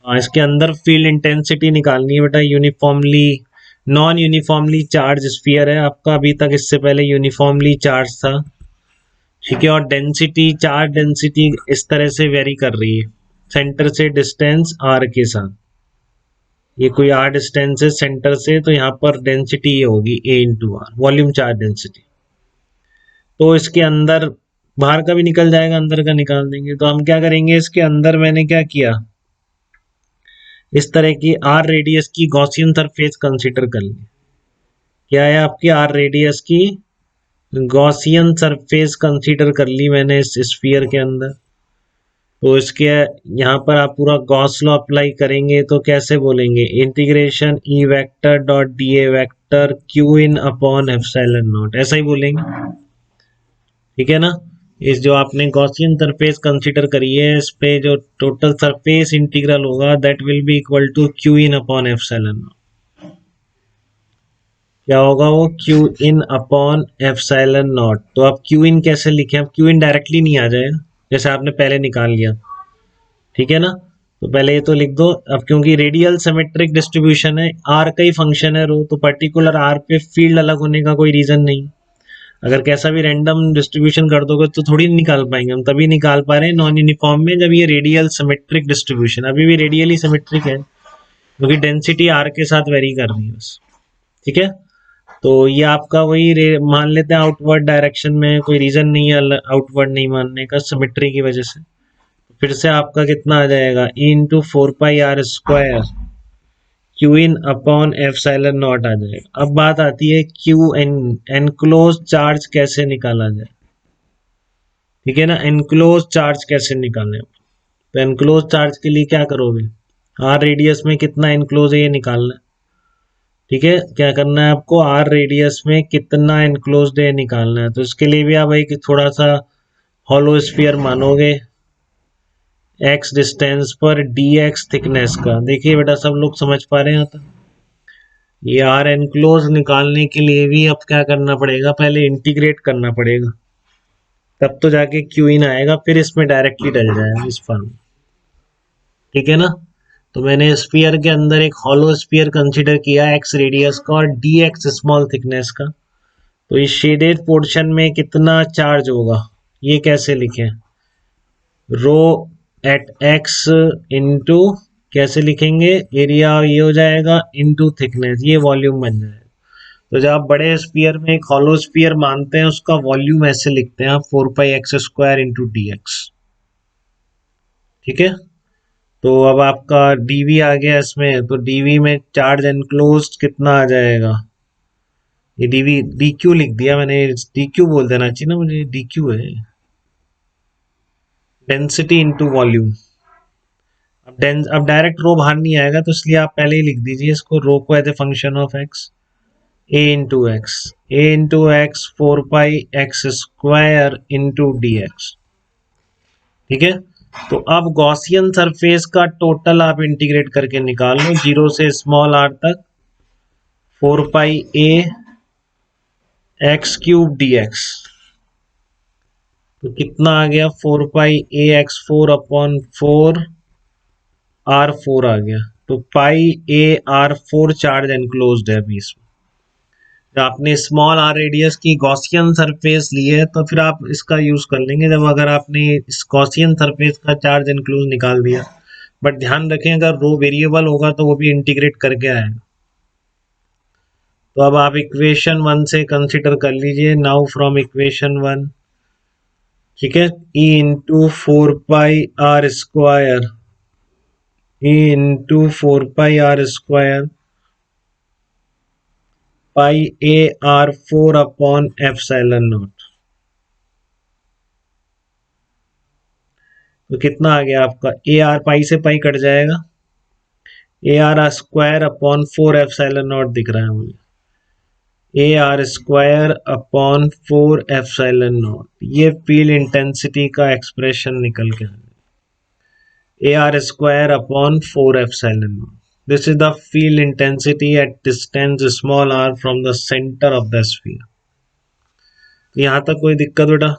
इसके अंदर field intensity निकालनी है बेटा। Uniformly non uniformly charge sphere है आपका, अभी तक इससे पहले यूनिफॉर्मली चार्ज था, ठीक है। और डेंसिटी, चार्ज डेंसिटी इस तरह से वेरी कर रही है सेंटर से डिस्टेंस आर के साथ। ये कोई आर डिस्टेंस है सेंटर से, तो यहाँ पर डेंसिटी ये होगी a into r, volume charge density. तो इसके अंदर बाहर का भी निकल जाएगा, अंदर का निकाल देंगे। तो हम क्या करेंगे, इसके अंदर मैंने क्या किया, इस तरह की आर रेडियस की गॉसियन सरफेस कंसीडर कर ली। क्या है आपकी आर रेडियस की गॉसियन सरफेस कंसीडर कर ली मैंने इस स्फीयर के अंदर। तो इसके यहाँ पर आप पूरा गॉस लॉ अप्लाई करेंगे तो कैसे बोलेंगे, integration E vector dot D A vector Q in upon epsilon not, ऐसा ही बोलेंगे, ठीक है ना। इस जो आपने गॉसियन सरफेस कंसीडर करी है, इस पे जो टोटल सरफेस इंटीग्रल होगा that will be equal to Q in upon epsilon not. क्या होगा वो, Q in upon epsilon not. तो आप क्यू इन कैसे लिखें, अब क्यू इन डायरेक्टली नहीं आ जाएगा जैसे आपने पहले निकाल लिया, ठीक है ना। तो पहले ये तो लिख दो। अब क्योंकि रेडियल सिमेट्रिक डिस्ट्रीब्यूशन है, आर का ही फंक्शन है रो, तो पर्टिकुलर आर पे फील्ड अलग होने का कोई रीजन नहीं। अगर कैसा भी रैंडम डिस्ट्रीब्यूशन कर दोगे तो थोड़ी निकाल पाएंगे हम, तभी निकाल पा रहे हैं नॉन यूनिफॉर्म में जब ये रेडियल सिमेट्रिक डिस्ट्रीब्यूशन, अभी भी रेडियली सिमेट्रिक है क्योंकि डेंसिटी आर के साथ वेरी कर रही है बस, ठीक है। तो ये आपका वही मान लेते हैं आउटवर्ड डायरेक्शन में, कोई रीजन नहीं है आउटवर्ड नहीं मानने का सिमेट्री की वजह से। फिर से आपका कितना आ जाएगा, E into 4πr² q in upon epsilon not आ जाएगा। अब बात आती है क्यू एन, एनक्लोज चार्ज कैसे निकाला जाए, ठीक है ना। एनक्लोज चार्ज कैसे निकालें, तो एनक्लोज चार्ज के लिए क्या करोगे, आर रेडियस में कितना एनक्लोज है ये निकालना है, ठीक है। क्या करना है आपको, आर रेडियस में कितना एनक्लोज्ड है निकालना है। तो इसके लिए भी आप एक थोड़ा सा हॉलो स्फीयर मानोगे एक्स डिस्टेंस पर डी एक्स थिकनेस का। देखिए बेटा सब लोग समझ पा रहे हैं आता, ये आर एनक्लोज निकालने के लिए भी अब क्या करना पड़ेगा, पहले इंटीग्रेट करना पड़ेगा, तब तो जाके क्यू इन आएगा, फिर इसमें डायरेक्टली डल जाएगा इस फॉर्म, ठीक है ना। तो मैंने स्फीयर के अंदर एक हॉलो स्फीयर कंसीडर किया एक्स रेडियस का और डी एक्स स्मॉल थिकनेस का। तो इस शेडेड पोर्शन में कितना चार्ज होगा ये कैसे लिखें, रो एट एक्स इंटू, कैसे लिखेंगे, एरिया ये हो जाएगा इंटू थिकनेस, ये वॉल्यूम बन जाएगा। तो जब आप बड़े स्फीयर में एक हॉलो स्फीयर मानते हैं उसका वॉल्यूम ऐसे लिखते हैं आप 4πx² इंटू डी एक्स, ठीक है। तो अब आपका डीवी आ गया इसमें, तो डीवी में चार्ज एनक्लोज्ड कितना आ जाएगा, ये डीवी डी क्यू लिख दिया मैंने, डी क्यू बोल देना चाहिए ना मुझे, डी क्यू है, डेंसिटी इंटू वॉल्यूम। अब डायरेक्ट रो बाहर नहीं आएगा तो इसलिए आप पहले ही लिख दीजिए इसको, रो को as a function of x, a into x, a into x 4πx² into d x, ठीक है। तो अब गॉसियन सरफेस का टोटल आप इंटीग्रेट करके निकाल लो जीरो से स्मॉल आर तक, 4πax³ dx, तो कितना आ गया 4πax4/4 आ गया। तो πar4 चार्ज एनक्लोज्ड है अभी इसमें। जब आपने स्मॉल आर रेडियस की गॉसियन सरफेस ली है तो फिर आप इसका यूज कर लेंगे जब अगर आपने इस गॉसियन सरफेस का चार्ज एनक्लोज निकाल दिया। बट ध्यान रखें अगर रो वेरिएबल होगा तो वो भी इंटीग्रेट करके आएगा। तो अब आप इक्वेशन 1 से कंसिडर कर लीजिए, नाउ फ्रॉम इक्वेशन 1, ठीक है, ई इंटू 4πr², ई इंटू 4πr² πar4/ε0। तो कितना आ गया आपका, ए आर पाई से पाई कट जाएगा, AR² /4 दिख रहा है मुझे, AR²/4 ये फील्ड इंटेंसिटी का एक्सप्रेशन निकल के AR²/4। This is the field intensity at distance small r from the center of the sphere। तो यहाँ तक कोई दिक्कत बेटा,